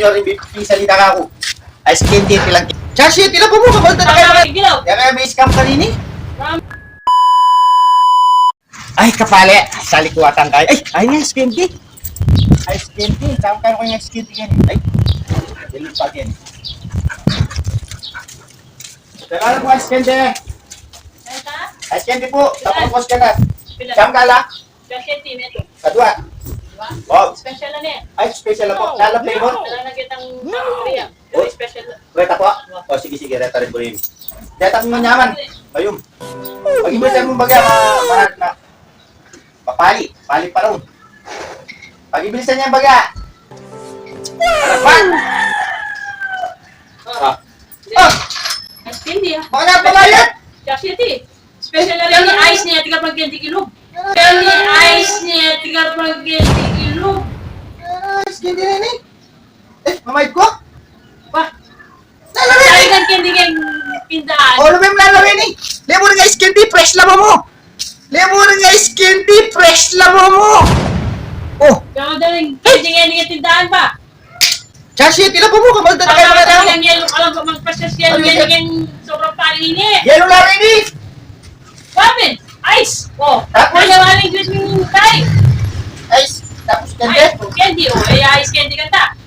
Senyor, salita ka ako. Ay, skin tip lang. Chashi, tila po mo, kabalta na kayo. Kaya may scam kanini. Ay, kapale, sa likuatan kayo. Ay nga, skin tip. Ay, skin tip. Saan kayo ko yung skin tip yan? Ay, dilim pa yan. Kailangan po ang skin tip. Ay, skin tip po. Tapos ka na. Saan ka lang? Kadua. Oh. Special na niya. Ay, special na po. Lala flavor. Wala na kitang Korea. Pero special na. Reta po. O, sige, reta rin po yun. Reta mo nyaman. Ayun. Pag-ibilisan mo bagay, mahal na. Papali. Pali pa rin. Pag-ibilisan niya bagay. Harapan! Ice candy ah. Baka na pabayad! Chasity. Special na rin yung ice niya. Tiga pag 20 kilo. Special ni ice niya. Tiga pag 20 kilo. Skin din rin eh. Mamayad ko? Ba? Lalawin eh! Talagang candy kang pindaan. O, lumim lalawin eh. Lemo na nga skin tea, fresh lamo mo. Lemo na nga skin tea, fresh lamo mo. Oh, Kaya daling candy kang tindaan pa. Chashi, tila po mo, kabalta na kayo mga tao. Talagang yellow ka lang pa magpasyas yan. Candy kang sobrang palini. Yellow na rin eh. Wapin! Ice! Oh! Tapos? Nagawaling juice ng tayo. Ay, tapos Ay, kende. candy oh. Ay, ice candy kanta.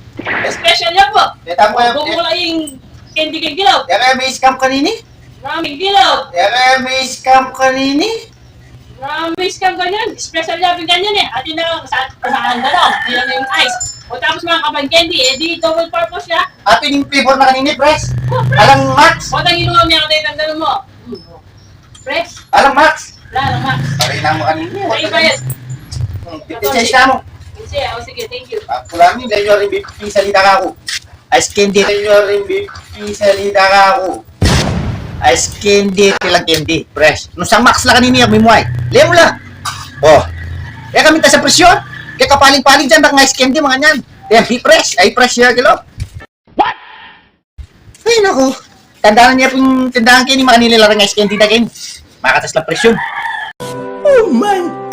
Special yan po. Kaya mo kayo. Bumula yung candy kang gilaw. Kaya may scam kanini. Maraming gilaw. Kaya may scam kanini. Maraming scam ganyan. Special yan yung ganyan eh. At yun na saan gano'n. Yan na yung ice. O tapos mga kabang candy, eh di double purpose siya. Ato yung flavor na kanini, fresh. Alang Max. O tang inuwa mo yung katay tandaan mo. Fresh. Alang Max. Wala lang Max. Pari na mo kanini. Sa iba yan. 56 na mo. Sige, thank you. Kulangin, Senyor, salita ka ako. Ice candy. Senyor, salita ka ako. Ice candy, tilang candy, fresh. Nung sang Max lang kanini, may muay. Liya mo lang. Oh. Kaya kami ta sa presyon. Kaya kapaling-paling dyan, ng ice candy, mga nyan. Kaya be fresh. Ay, fresh ya, kilo. What? Ay, naku. Tandaan niya pong tindahan kayo ni mga nilalang ice candy na kayo. Makatas lang presyon. Oh my